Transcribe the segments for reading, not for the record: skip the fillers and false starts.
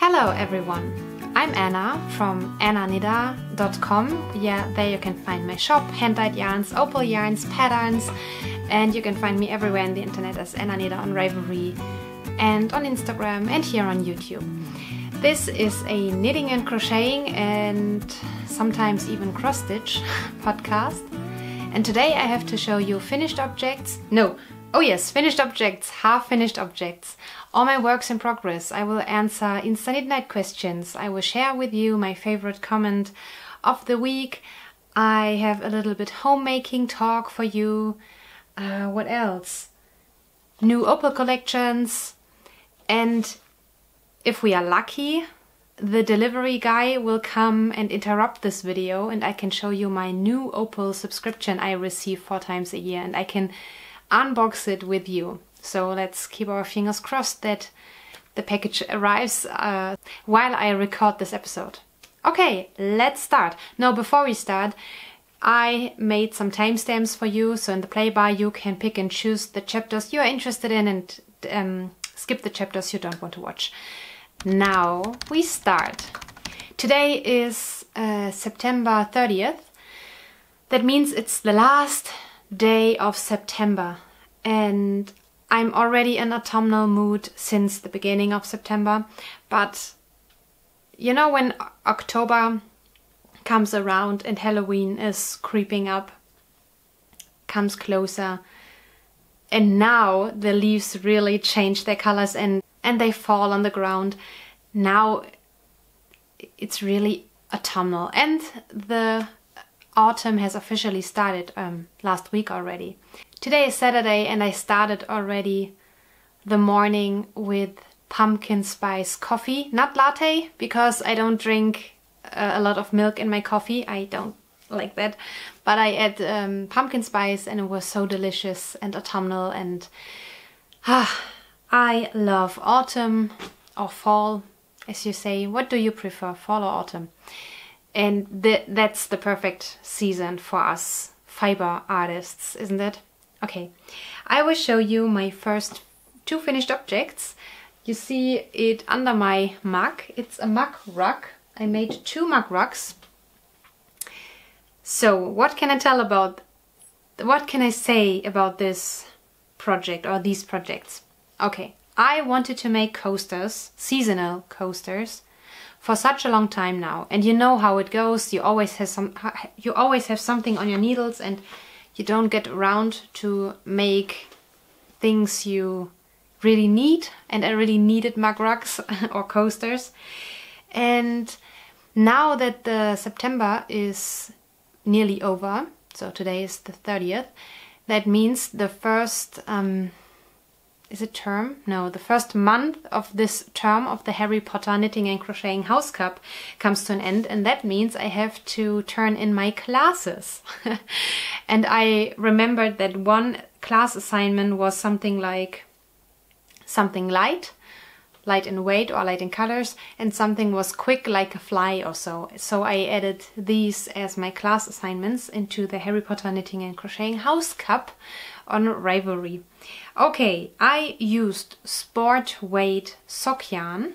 Hello everyone, I'm Anna from AnnaKnitTalongs.com. Yeah, there you can find my shop, hand-dyed yarns, opal yarns, patterns, and you can find me everywhere on the internet as Anna Knittalongs on Ravelry and on Instagram and here on YouTube. This is a knitting and crocheting and sometimes even cross-stitch podcast. And today I have to show you finished objects. Finished objects, half-finished objects. All my works in progress. I will answer InstaKnitNight questions. I will share with you my favorite comment of the week. I have a little bit homemaking talk for you. What else? New opal collections. And if we are lucky, the delivery guy will come and interrupt this video and I can show you my new opal subscription I receive 4 times a year and I can unbox it with you. So let's keep our fingers crossed that the package arrives while I record this episode. Okay, let's start. Now, before we start, I made some timestamps for you. So in the play bar, you can pick and choose the chapters you are interested in and skip the chapters you don't want to watch. Now we start. Today is September 30th. That means it's the last day of September. And I'm already in autumnal mood since the beginning of September, but you know when October comes around and Halloween is creeping up, comes closer, and now the leaves really change their colors and they fall on the ground. Now it's really autumnal and the autumn has officially started last week already. Today is Saturday and I started already the morning with pumpkin spice coffee. Not latte, because I don't drink a lot of milk in my coffee. I don't like that. But I add pumpkin spice and it was so delicious and autumnal and I love autumn or fall, as you say. What do you prefer, fall or autumn? And that's the perfect season for us fiber artists, isn't it? Okay, I will show you my first 2 finished objects. You see it under my mug. It's a mug rug. I made 2 mug rugs. So what can I say about this project or these projects? Okay, I wanted to make coasters, seasonal coasters, for such a long time now, and you know how it goes. You always have something on your needles and you don't get around to make things you really need, and I really needed mug rugs or coasters. And now that the September is nearly over, so today is the 30th, that means the first the first month of this term of the Harry Potter Knitting and Crocheting House Cup comes to an end, and that means I have to turn in my classes. And I remembered that one class assignment was something light in weight or light in colors, and something was quick like a fly or so. So I added these as my class assignments into the Harry Potter Knitting and Crocheting House Cup on Ravelry. Okay, I used sport weight sock yarn.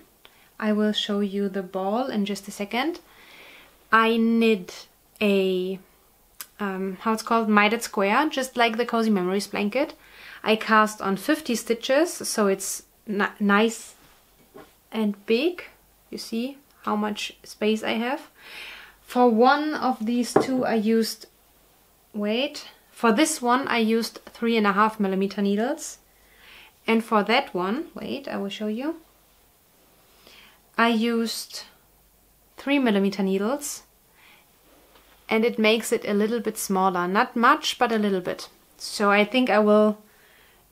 I will show you the ball in just a second. I knit a mitered square, just like the Cozy Memories blanket. I cast on 50 stitches, so it's nice and big. You see how much space I have. For one of these 2 I used, for this one I used 3.5mm needles, and for that one, I will show you, I used 3mm needles, and it makes it a little bit smaller, not much but a little bit. So I think I will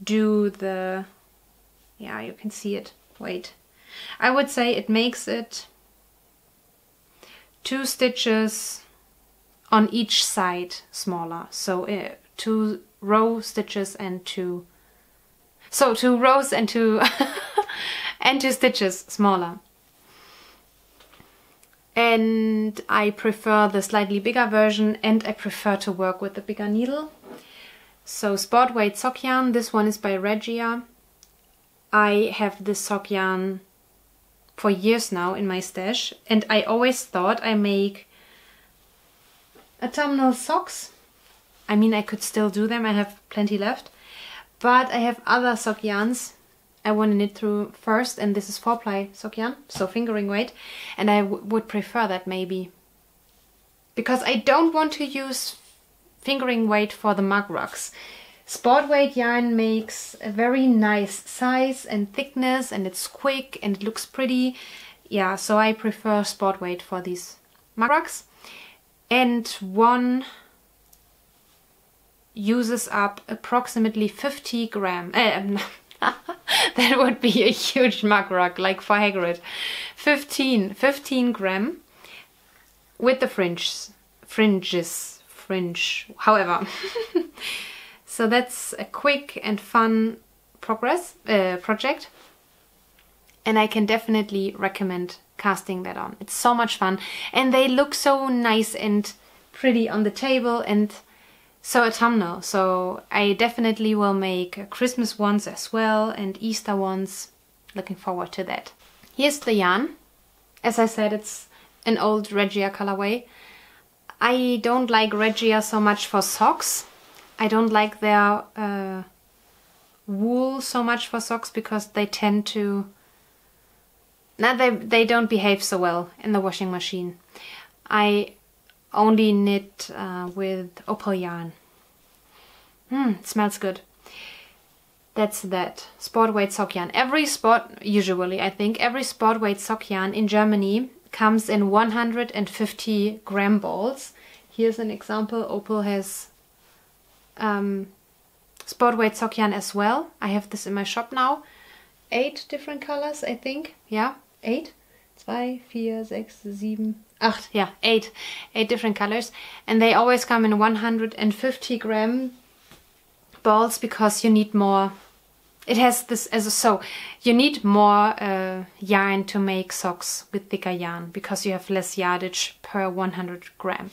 do you can see it, I would say it makes it 2 stitches on each side smaller, so 2 row stitches and 2 rows and 2 and 2 stitches smaller. And I prefer the slightly bigger version, and I prefer to work with the bigger needle. So sport weight sock yarn, this one is by Regia. I have this sock yarn for years now in my stash, and I always thought I make autumnal socks. I mean, I could still do them, I have plenty left, but I have other sock yarns I want to knit through first, and this is 4-ply sock yarn, so fingering weight, and I would prefer that maybe. Because I don't want to use fingering weight for the mug rugs. Sport weight yarn makes a very nice size and thickness, and it's quick and it looks pretty. Yeah, so I prefer sport weight for these mug rugs. And one uses up approximately 50 grams. That would be a huge mug rug, like for Hagrid. 15 gram with the fringe, however. So that's a quick and fun project, and I can definitely recommend casting that on. It's so much fun, and they look so nice and pretty on the table, and so autumnal. So I definitely will make Christmas ones as well and Easter ones. Looking forward to that. Here's the yarn. As I said, it's an old Regia colorway. I don't like Regia so much for socks. I don't like their wool so much for socks because they tend to... they don't behave so well in the washing machine. I only knit with opal yarn. It smells good. That's that. Sport weight sock yarn. Usually I think, every sport weight sock yarn in Germany comes in 150 gram balls. Here's an example. Opal has sport weight sock yarn as well. I have this in my shop now. 8 different colors, I think. Yeah, 8. 2, 4, 6, 7, 8. Yeah, 8 different colors, and they always come in 150 gram balls because you need more. It has this you need more yarn to make socks with thicker yarn because you have less yardage per 100 gram.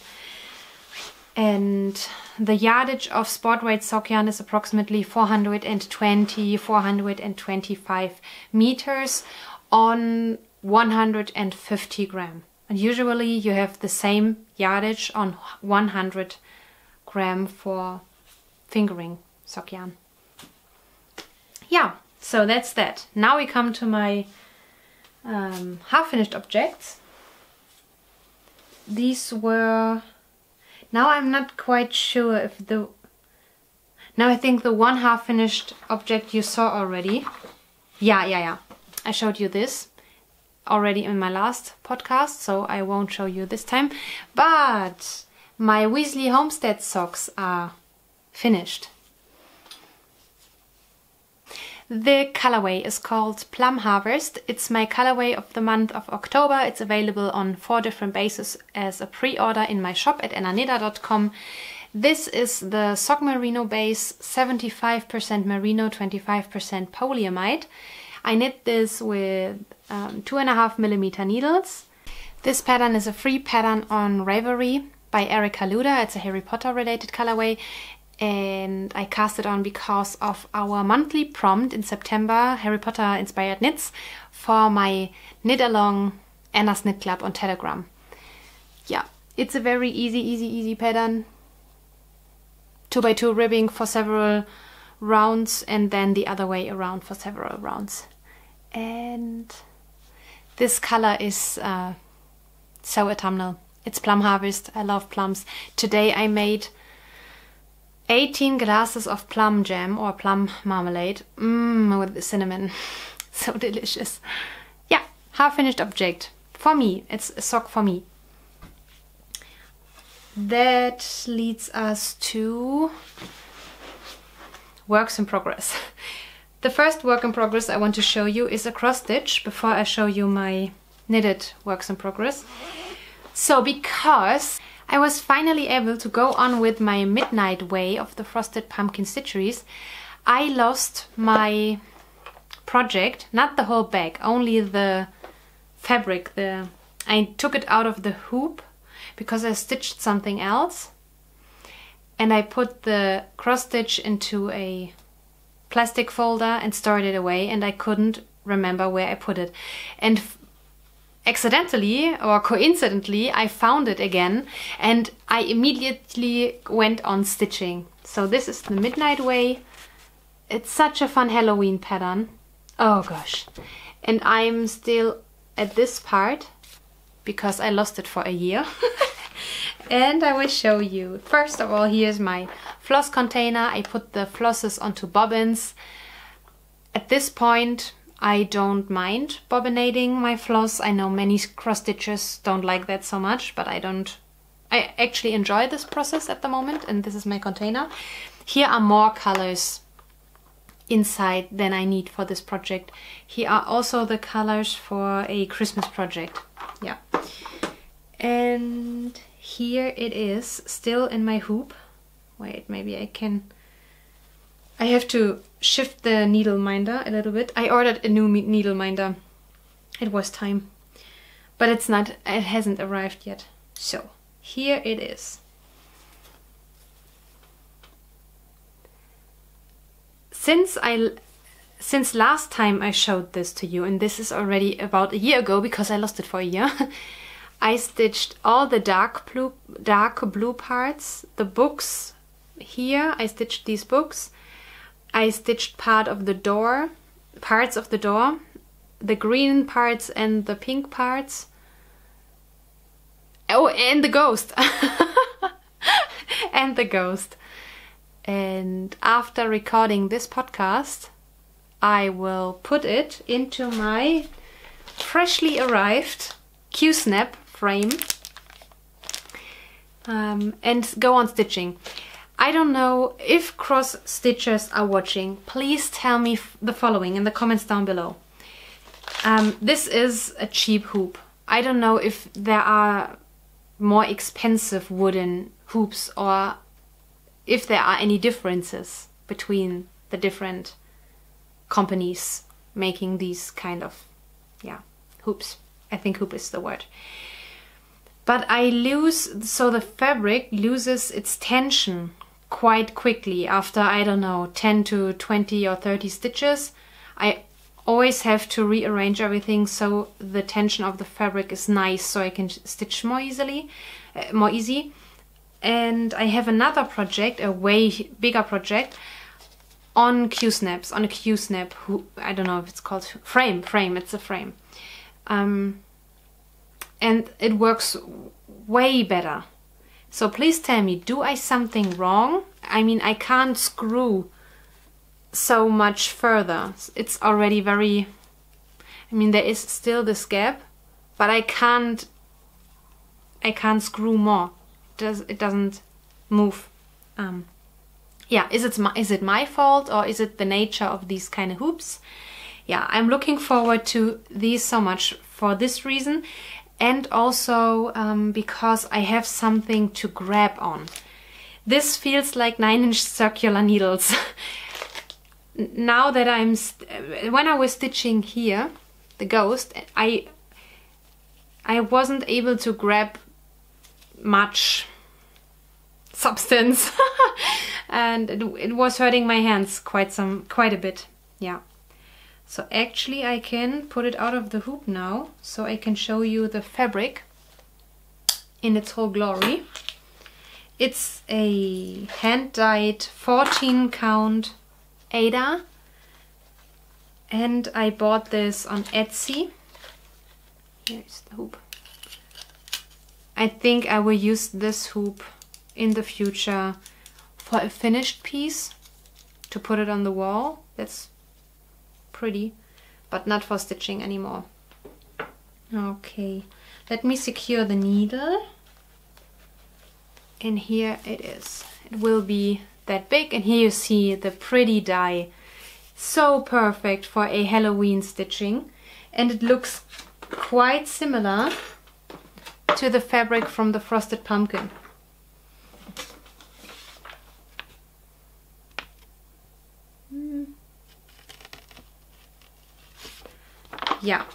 And the yardage of sport weight sock yarn is approximately 425 meters on 150 gram. And usually you have the same yardage on 100 gram for fingering sock yarn. Yeah, so that's that. Now we come to my half-finished objects. These were... Now I'm not quite sure if the... Now I think the one half-finished object you saw already. Yeah. I showed you this already in my last podcast, so I won't show you this time. But my Weasley Homestead socks are finished. The colorway is called Plum Harvest. It's my colorway of the month of October. It's available on 4 different bases as a pre-order in my shop at annaneda.com. This is the sock merino base, 75% merino, 25% polyamide. I knit this with 2.5mm needles. This pattern is a free pattern on Ravelry by Lueder. It's a Harry Potter related colorway, and I cast it on because of our monthly prompt in September, Harry Potter inspired knits, for my Knitalong Anna's Knit Club on Telegram. Yeah, it's a very easy pattern. 2x2 ribbing for several rounds, and then the other way around for several rounds. And this color is so autumnal. It's Plum Harvest. I love plums. Today I made 18 glasses of plum jam or plum marmalade with the cinnamon. So delicious. Yeah, half-finished object. For me, it's a sock for me. That leads us to works in progress. The first work in progress I want to show you is a cross stitch before I show you my knitted works in progress. So because I was finally able to go on with my midnight way of the frosted pumpkin stitcheries, I lost my project, not the whole bag, only the fabric. I took it out of the hoop because I stitched something else, and I put the cross stitch into a plastic folder and stored it away, and I couldn't remember where I put it. And accidentally or coincidentally, I found it again and I immediately went on stitching. So this is the Midnight Way. It's such a fun Halloween pattern. Oh gosh. And I'm still at this part because I lost it for a year. And I will show you. First of all, here's my floss container. I put the flosses onto bobbins. At this point, I don't mind bobbinating my floss. I know many cross stitchers don't like that so much, but I don't. I actually enjoy this process at the moment, and this is my container. Here are more colors inside than I need for this project. Here are also the colors for a Christmas project. Yeah. And here it is, still in my hoop. Wait, maybe I can... I have to shift the needle minder a little bit. I ordered a new needle minder. It was time. But it's not, it hasn't arrived yet. So, here it is. Since last time I showed this to you, and this is already about a year ago because I lost it for a year, I stitched all the dark blue parts, the books here. I stitched these books. I stitched parts of the door, the green parts and the pink parts. Oh, and the ghost. And the ghost. And after recording this podcast, I will put it into my freshly arrived Q-snap frame and go on stitching. I don't know if cross stitchers are watching. Please tell me the following in the comments down below. This is a cheap hoop. I don't know if there are more expensive wooden hoops or if there are any differences between the different companies making these kind of, yeah, hoops. I think hoop is the word. But so the fabric loses its tension quite quickly after, I don't know, 10 to 20 or 30 stitches. I always have to rearrange everything so the tension of the fabric is nice so I can stitch more easy. And I have another project, a way bigger project, on Q-snaps, on a Q-snap, I don't know if it's called frame, it's a frame. And it works way better. So please tell me, do I something wrong? I mean, I can't screw so much further. It's already very, I mean, there is still this gap, but I can't screw more. It doesn't move. Yeah, is it my fault or is it the nature of these kind of hoops? Yeah, I'm looking forward to these so much for this reason, and also because I have something to grab on. This feels like 9-inch circular needles. Now that when I was stitching here, the ghost, I wasn't able to grab much substance and it was hurting my hands quite a bit. Yeah. So actually I can put it out of the hoop now so I can show you the fabric in its whole glory. It's a hand-dyed 14 count Aida, and I bought this on Etsy. Here's the hoop. I think I will use this hoop in the future for a finished piece to put it on the wall. That's pretty, but not for stitching anymore. Okay, let me secure the needle. And here it is. It will be that big, and here you see the pretty die. So perfect for a Halloween stitching, and it looks quite similar to the fabric from the Frosted Pumpkin. Yeah,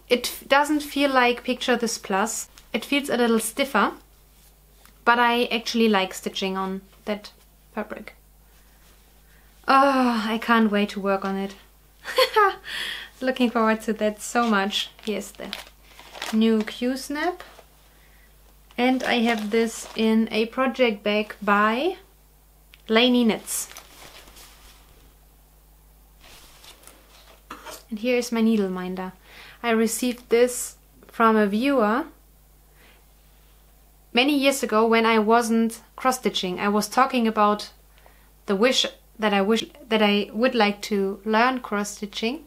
it doesn't feel like Picture This Plus. It feels a little stiffer, but I actually like stitching on that fabric. Oh, I can't wait to work on it. Looking forward to that so much. Here's the new Q-snap. And I have this in a project bag by Laney Knits. And here is my needle minder. I received this from a viewer many years ago when I wasn't cross-stitching. I was talking about the wish that I would like to learn cross-stitching,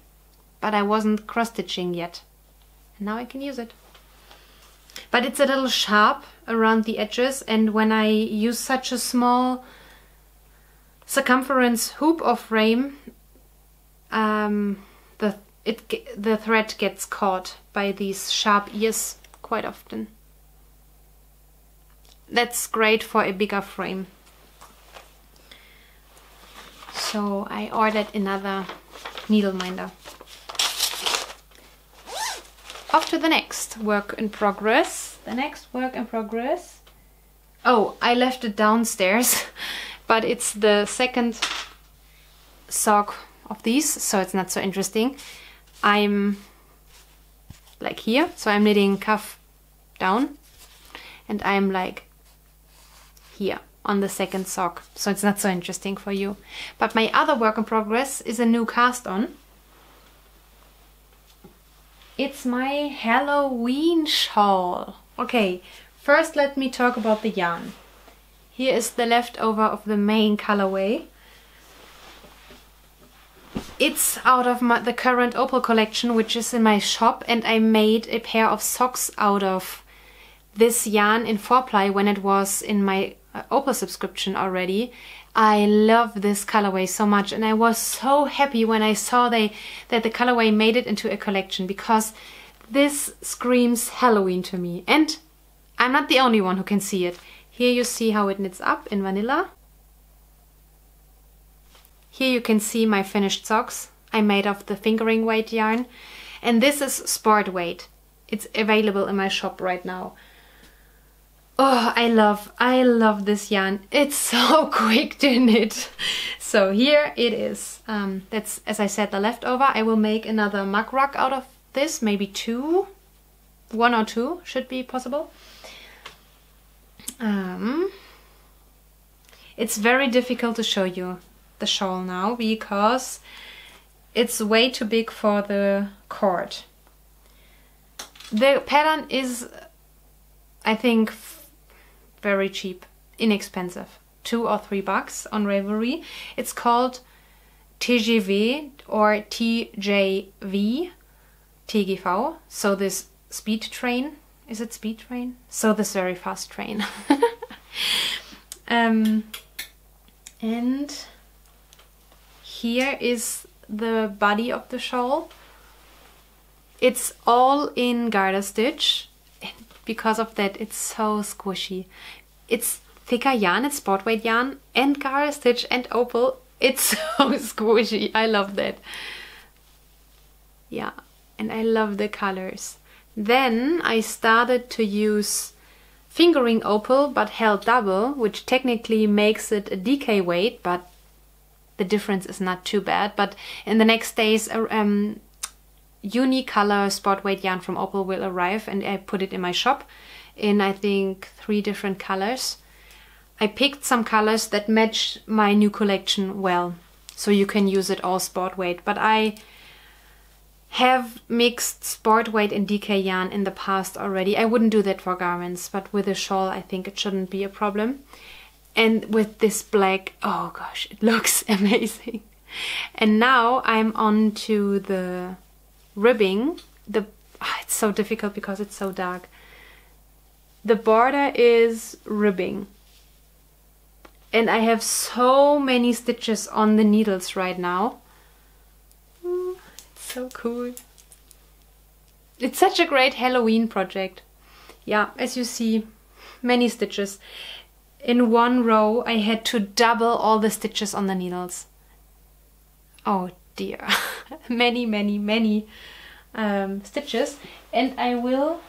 but I wasn't cross-stitching yet. And now I can use it. But it's a little sharp around the edges, and when I use such a small circumference hoop or frame, the thread gets caught by these sharp ears quite often. That's great for a bigger frame. So I ordered another needle minder. Off to the next work in progress. The next work in progress. Oh, I left it downstairs, but it's the second sock of these, so it's not so interesting. I'm like here, so I'm knitting cuff down, and I'm like here on the second sock, so it's not so interesting for you. But my other work in progress is a new cast on. It's my Halloween shawl. Okay, first let me talk about the yarn. Here is the leftover of the main colorway. It's out of the current Opal collection, which is in my shop, and I made a pair of socks out of this yarn in 4-ply when it was in my Opal subscription already. I love this colorway so much, and I was so happy when I saw that the colorway made it into a collection, because this screams Halloween to me. And I'm not the only one who can see it. Here you see how it knits up in vanilla. Here you can see my finished socks I made of the fingering weight yarn. And this is sport weight. It's available in my shop right now. Oh, I love this yarn. It's so quick to knit. So here it is. That's, as I said, the leftover. I will make another mug rug out of this. Maybe two. 1 or 2 should be possible. It's very difficult to show you the shawl now because it's way too big for the cord. The pattern is, I think, very cheap, inexpensive, $2 or $3 on Ravelry. It's called TGV or TJV, TGV. So this speed train, is it speed train? So this very fast train. And here is the body of the shawl. It's all in garter stitch. Because of that, it's so squishy. It's thicker yarn, it's sport weight yarn, and garter stitch and opal. It's so squishy. I love that. Yeah, and I love the colors. Then I started to use fingering opal, but held double, which technically makes it a DK weight, but the difference is not too bad. But in the next days, unicolor sport weight yarn from Opal will arrive, and I put it in my shop in, I think, 3 different colors. I picked some colors that match my new collection well, so you can use it all sport weight. But I have mixed sport weight and DK yarn in the past already. I wouldn't do that for garments, but with a shawl I think it shouldn't be a problem. And with this black, oh gosh, it looks amazing. And now I'm on to the ribbing. It's so difficult because it's so dark. The border is ribbing. And I have so many stitches on the needles right now. It's so cool. It's such a great Halloween project. Yeah, as you see, many stitches. In one row I had to double all the stitches on the needles. Oh dear. many stitches. And I will,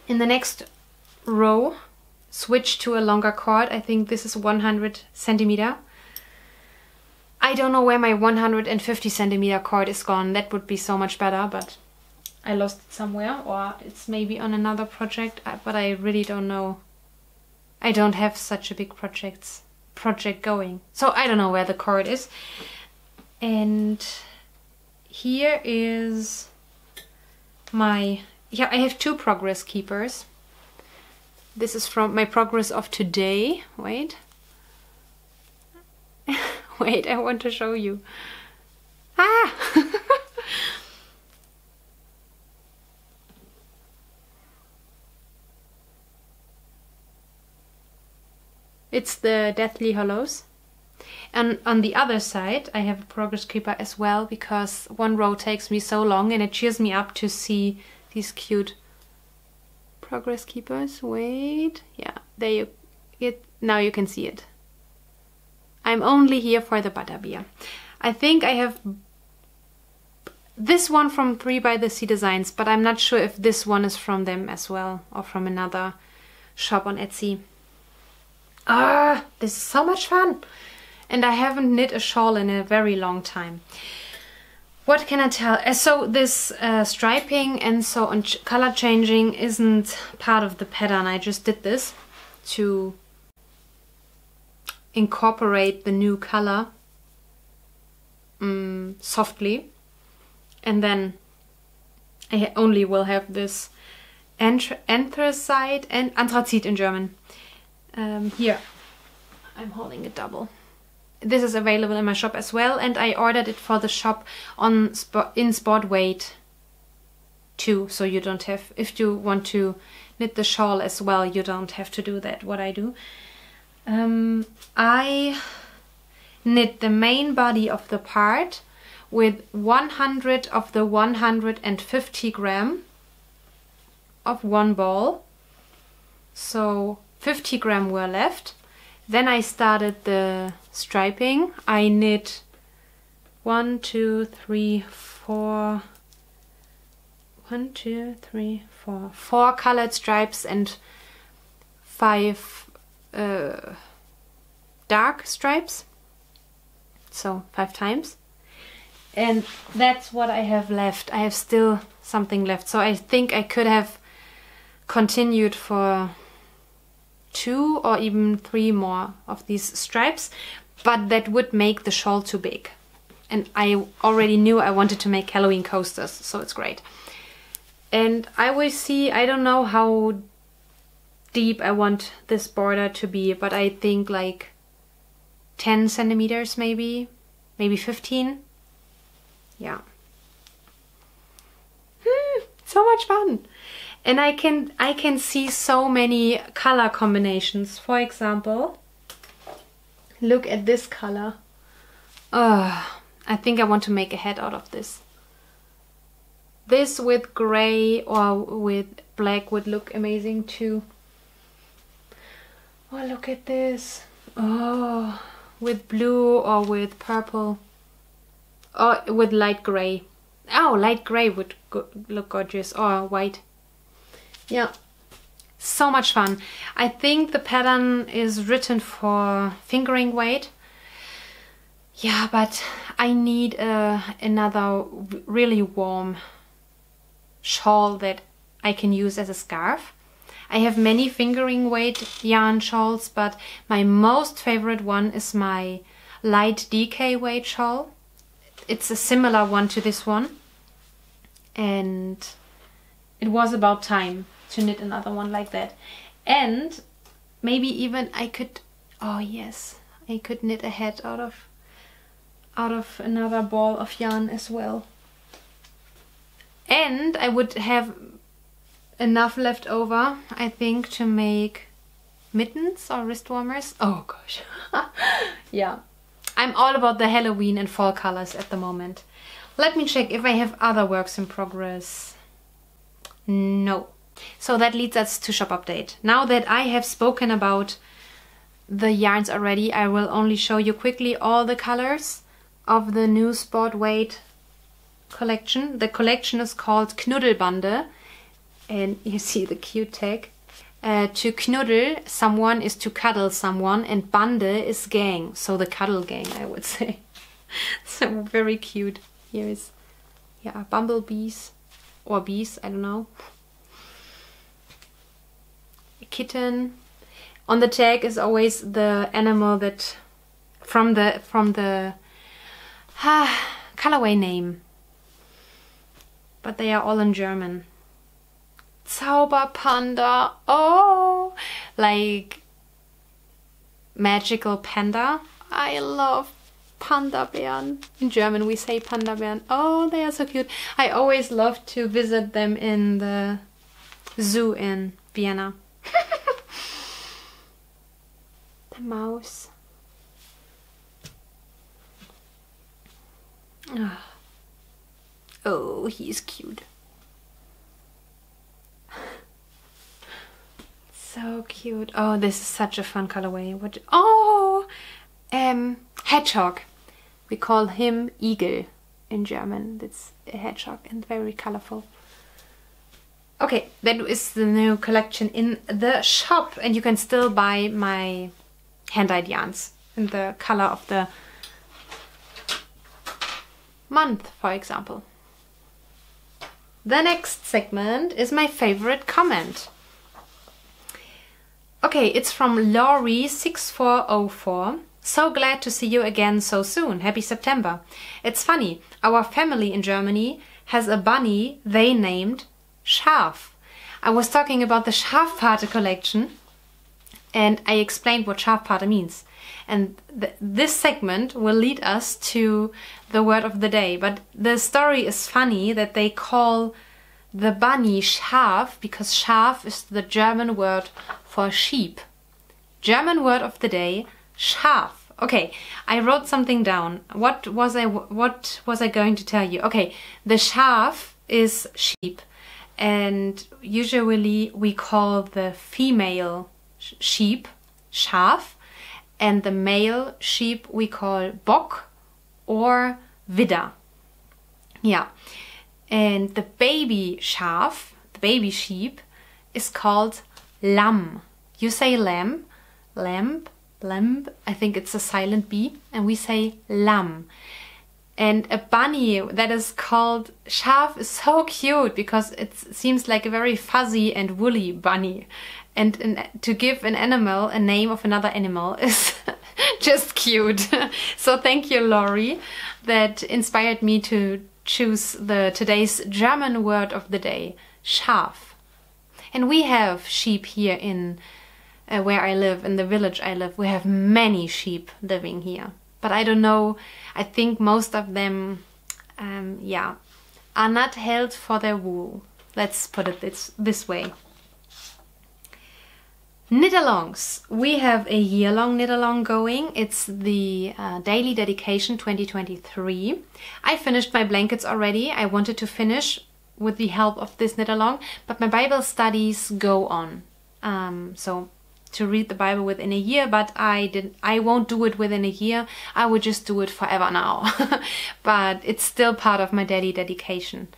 in the next row, switch to a longer cord. I think this is 100 centimeter. I don't know where my 150 centimeter cord is gone. That would be so much better, but I lost it somewhere, or it's maybe on another project, but I really don't know. I don't have such a big project going, so I don't know where the cord is. And here is my, yeah, I have 2 progress keepers. This is from my progress of today. Wait. Wait, I want to show you. Ah! It's the Deathly Hollows. And on the other side, I have a progress keeper as well, because one row takes me so long and it cheers me up to see these cute progress keepers. Wait, yeah, there now you can see it. I'm only here for the butterbeer. I think I have this one from 3 by the Sea Designs, but I'm not sure if this one is from them as well, or from another shop on Etsy. Ah, this is so much fun! And I haven't knit a shawl in a very long time. What can I tell? So this striping and so on color changing isn't part of the pattern. I just did this to incorporate the new color softly. And then I only will have this anthracite and Anthracite in German. Here, I'm holding it double. This is available in my shop as well, and I ordered it for the shop on in sport weight too, so you don't have, if you want to knit the shawl as well, you don't have to do that, what I do. I knit the main body of the part with 100 of the 150 gram of one ball, so 50 gram were left. Then I started the striping. I knit 4 colored stripes and 5 dark stripes, so 5 times. And that's what I have left. I have still something left, so I think I could have continued for 2 or even 3 more of these stripes, but that would make the shawl too big. And I already knew I wanted to make Halloween coasters, so it's great. And I will see, I don't know how deep I want this border to be, but I think like 10 centimeters maybe 15. Yeah. So much fun. And I can see so many color combinations. For example, look at this color. I think I want to make a head out of this. This with gray or with black would look amazing too. Oh, look at this. Oh, with blue or with purple. Or with light gray. Oh, light gray would look gorgeous. Or white. Yeah, so much fun. I think the pattern is written for fingering weight. Yeah, but I need another really warm shawl that I can use as a scarf. I have many fingering weight yarn shawls, but my most favorite one is my light DK weight shawl. It's a similar one to this one. And it was about time to knit another one like that. And maybe even I could, oh yes, I could knit a head out of another ball of yarn as well. And I would have enough left over, I think, to make mittens or wrist warmers. Oh gosh. Yeah. I'm all about the Halloween and fall colors at the moment. Let me check if I have other works in progress. No. So that leads us to shop update. Now that I have spoken about the yarns already, I will only show you quickly all the colors of the new sport weight collection. The collection is called Knuddelbande, and you see the cute tag. To knuddel someone is to cuddle someone, and bande is gang, so the cuddle gang, I would say. So very cute. Here is, yeah, bumblebees or bees, I don't know. A kitten. On the tag is always the animal that from the colorway name. But they are all in German. Zauberpanda. Oh, like magical panda. I love Panda-Bären. In German we say Panda-Bären. Oh, they are so cute. I always love to visit them in the zoo in Vienna. The mouse. Oh, he's cute. So cute. Oh, this is such a fun colorway. What? Oh, hedgehog. We call him Eagle in German. That's a hedgehog and very colorful. Okay, that is the new collection in the shop, and you can still buy my hand-dyed yarns in the color of the month, for example. The next segment is my favorite comment. Okay, it's from Laurie6404. So glad to see you again so soon. Happy September. It's funny, our family in Germany has a bunny they named Schaf. I was talking about the Schafpate collection and I explained what Schafpate means. And this segment will lead us to the word of the day. But the story is funny that they call the bunny Schaf because Schaf is the German word for sheep. German word of the day, Schaf. Okay, I wrote something down. What was I going to tell you? Okay, the Schaf is sheep, and usually we call the female sheep Schaf, and the male sheep we call Bock or Widder. Yeah, and the baby Schaf, the baby sheep, is called Lamm. You say lamb, lamb, I think it's a silent B, and we say Lamm. And a bunny that is called Schaf is so cute because it seems like a very fuzzy and woolly bunny. And to give an animal a name of another animal is just cute. So thank you, Laurie, that inspired me to choose today's German word of the day, Schaf. And we have sheep here in where I live, in the village I live. We have many sheep living here. But I don't know, I think most of them, yeah, are not held for their wool. Let's put it this way. Knitalongs. We have a year-long knit-along going. It's the Daily Dedication 2023. I finished my blankets already. I wanted to finish with the help of this knit-along, but my Bible studies go on. So to read the Bible within a year, but I won't do it within a year. I will just do it forever now. But it's still part of my daily dedication.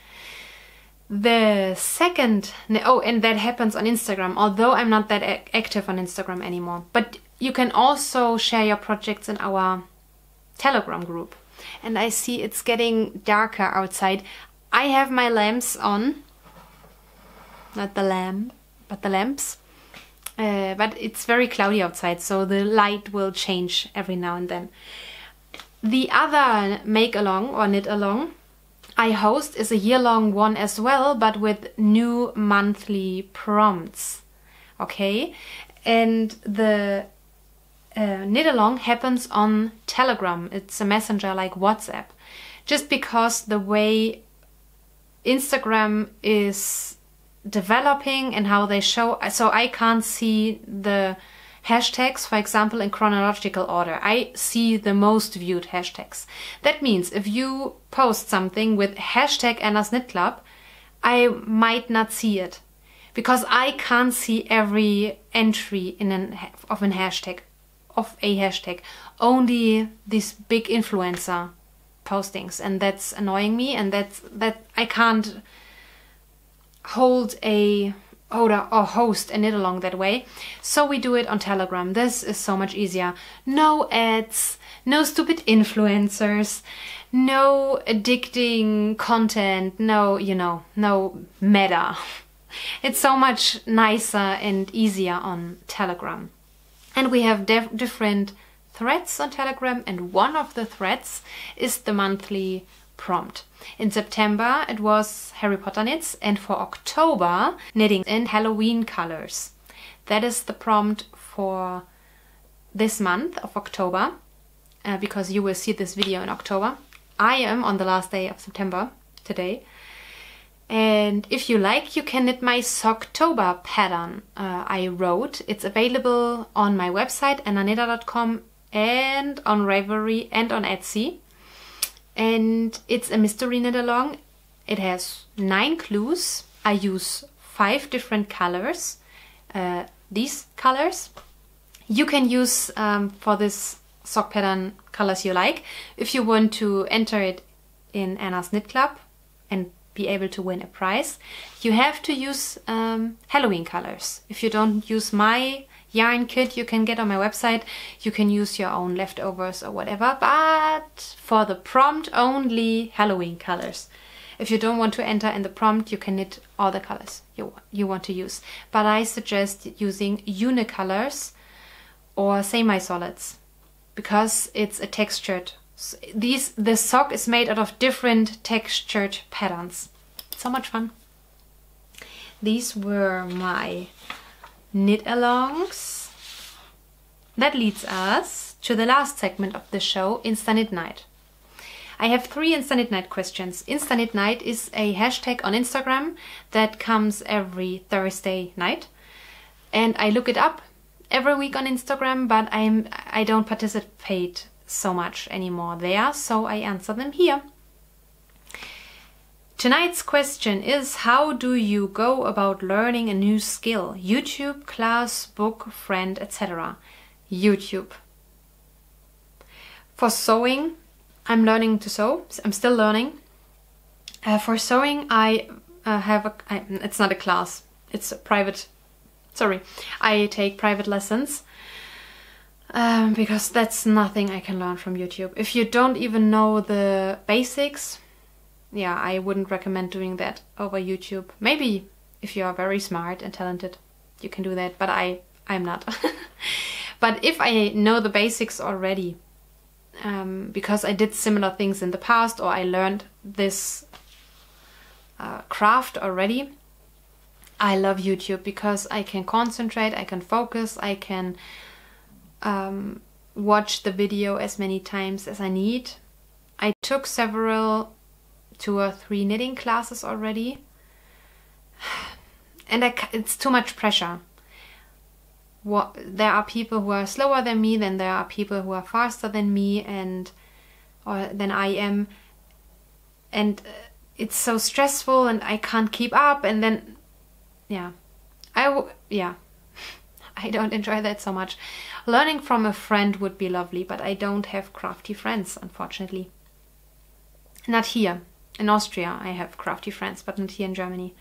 The second, oh, and that happens on Instagram, although I'm not that active on Instagram anymore. But you can also share your projects in our Telegram group. And I see it's getting darker outside. I have my lamps on, not the lamp, but the lamps. But it's very cloudy outside, so the light will change every now and then. The other make-along or knit-along I host is a year-long one as well, but with new monthly prompts. Okay? And the knit-along happens on Telegram. It's a messenger like WhatsApp. Just because the way Instagram is developing and how they show, so I can't see the hashtags, for example, in chronological order. I see the most viewed hashtags. That means if you post something with hashtag Anna's Knit Club, I might not see it because I can't see every entry in of a hashtag, only these big influencer postings, and that's annoying me, and that I can't hold a or host a knit along that way. So we do it on Telegram. This is so much easier. No ads, no stupid influencers, no addicting content, no, you know, no meta. It's so much nicer and easier on Telegram. And we have different threads on Telegram, and one of the threads is the monthly prompt. In September it was Harry Potter knits, and for October, knitting in Halloween colors. That is the prompt for this month of October, because you will see this video in October. I am on the last day of September today. And if you like, you can knit my Socktober pattern I wrote. It's available on my website, annanida.com, and on Ravelry and on Etsy. And it's a mystery knit along. It has 9 clues. I use 5 different colors. These colors. You can use for this sock pattern colors you like. If you want to enter it in Anna's Knit Club and be able to win a prize, you have to use Halloween colors. If you don't use my yarn kit you can get on my website, you can use your own leftovers or whatever, but for the prompt only Halloween colors. If you don't want to enter in the prompt, you can knit all the colors you want to use, but I suggest using unicolors or semi-solids because it's a textured. The sock is made out of different textured patterns. So much fun. These were my knit-alongs. That leads us to the last segment of the show, InstaKnitNight. I have 3 InstaKnitNight questions. InstaKnitNight is a hashtag on Instagram that comes every Thursday night, and I look it up every week on Instagram, but I don't participate so much anymore there, so I answer them here. Tonight's question is, how do you go about learning a new skill? YouTube, class, book, friend, etc. YouTube. For sewing, I'm learning to sew. I'm still learning. For sewing, I have it's not a class. It's a private. Sorry, I take private lessons. Because that's nothing I can learn from YouTube. If you don't even know the basics, yeah, I wouldn't recommend doing that over YouTube. Maybe if you are very smart and talented, you can do that, but I'm not. But if I know the basics already, because I did similar things in the past, or I learned this craft already, I love YouTube because I can concentrate, I can focus, I can watch the video as many times as I need. I took 2 or 3 knitting classes already, and it's too much pressure. There are people who are slower than me, then there are people who are faster than me or than I am, and it's so stressful and I can't keep up, and then I don't enjoy that so much. Learning from a friend would be lovely, but I don't have crafty friends, unfortunately. Not here. In Austria I have crafty friends, but not here in Germany.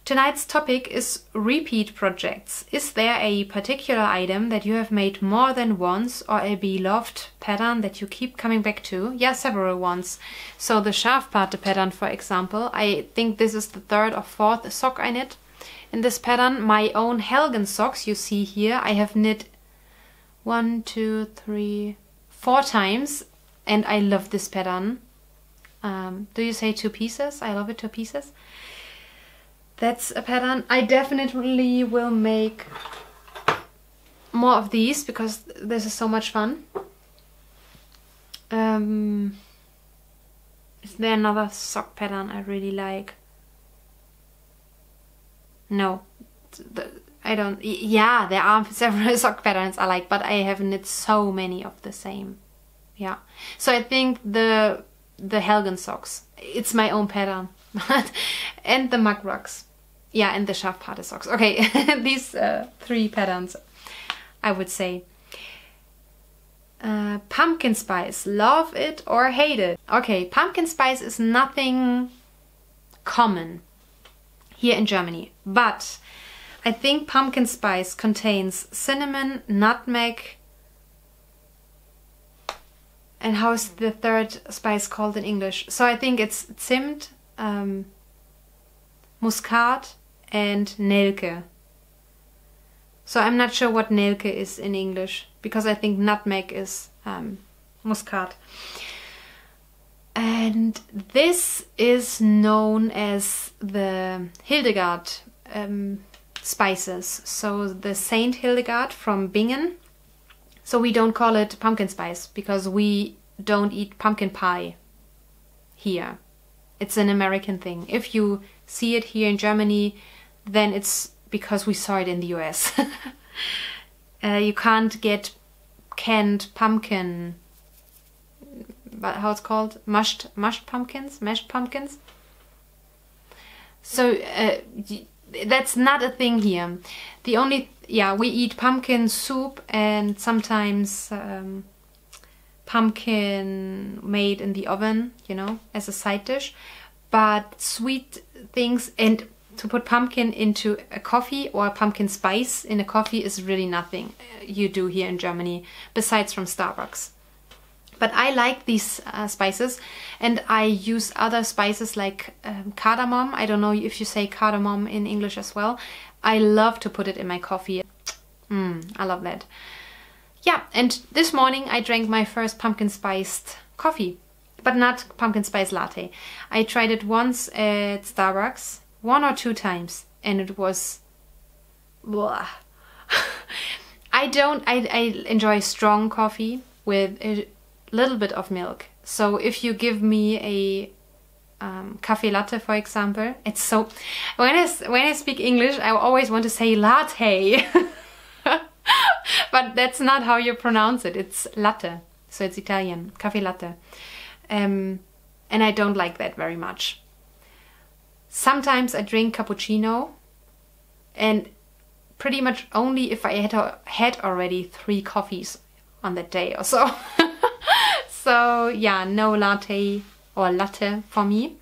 Tonight's topic is repeat projects. Is there a particular item that you have made more than once, or a beloved pattern that you keep coming back to? Yeah, several ones. So the Schafpate pattern, for example, I think this is the 3rd or 4th sock I knit in this pattern. My own Helgen socks you see here, I have knit 1, 2, 3, 4 times, and I love this pattern. Do you say 2 pieces? I love it 2 pieces. That's a pattern. I definitely will make more of these because this is so much fun. Is there another sock pattern I really like? No, I don't. Yeah, there are several sock patterns I like, but I have knit so many of the same. Yeah, so I think the Helgen socks, it's my own pattern. And the mug rugs. Yeah, and the Schafpate socks. Okay, these 3 patterns, I would say. Pumpkin spice, love it or hate it? Okay, pumpkin spice is nothing common here in Germany, but I think pumpkin spice contains cinnamon, nutmeg, And how is the third spice called in English? So I think it's Zimt, Muskat and Nelke. So I'm not sure what Nelke is in English, because I think nutmeg is Muskat. And this is known as the Hildegard spices. So the Saint Hildegard from Bingen. So we don't call it pumpkin spice because we don't eat pumpkin pie here. It's an American thing. If you see it here in Germany, then it's because we saw it in the US. You can't get canned pumpkin, but how it's called? Mashed pumpkins? Mashed pumpkins? So that's not a thing here. The only, we eat pumpkin soup and sometimes pumpkin made in the oven, you know, as a side dish. But sweet things, and to put pumpkin into a coffee or pumpkin spice in a coffee is really nothing you do here in Germany, besides from Starbucks. But I like these spices, and I use other spices like cardamom. I don't know if you say cardamom in English as well. I love to put it in my coffee. I love that. Yeah, and this morning I drank my first pumpkin spiced coffee, but not pumpkin spice latte. I tried it once at Starbucks, 1 or 2 times, and it was blah. I enjoy strong coffee with a little bit of milk. So if you give me a cafe latte, for example, it's so, when I speak English I always want to say latte. But that's not how you pronounce it. It's latte, so it's Italian, cafe latte. And I don't like that very much. Sometimes I drink cappuccino, and pretty much only if I had already 3 coffees on that day or so. So yeah, no latte or latte for me.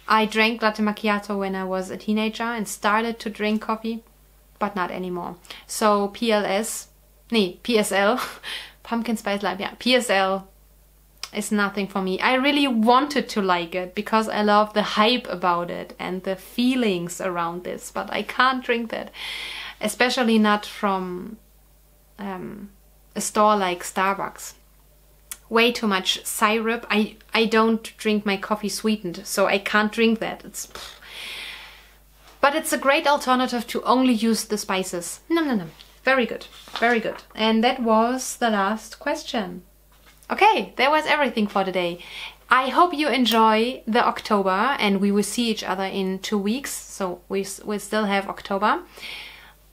I drank latte macchiato when I was a teenager and started to drink coffee, but not anymore. So PSL, pumpkin spice latte, yeah, PSL is nothing for me. I really wanted to like it because I love the hype about it and the feelings around this, but I can't drink that, especially not from a store like Starbucks. Way too much syrup. I don't drink my coffee sweetened, so I can't drink that. But it's a great alternative to only use the spices. No. Very good. Very good. And that was the last question. Okay, that was everything for today. I hope you enjoy the October, and we will see each other in 2 weeks. So we still have October.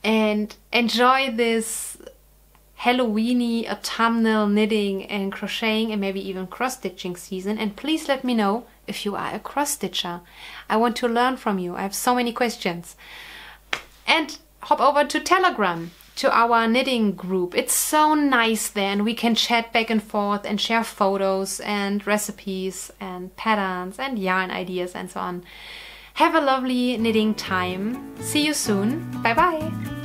And enjoy this Halloweeny, autumnal knitting and crocheting and maybe even cross-stitching season. And please let me know if you are a cross-stitcher. I want to learn from you. I have so many questions. And hop over to Telegram, to our knitting group. It's so nice there, and we can chat back and forth and share photos and recipes and patterns and yarn ideas and so on. Have a lovely knitting time. See you soon. Bye bye.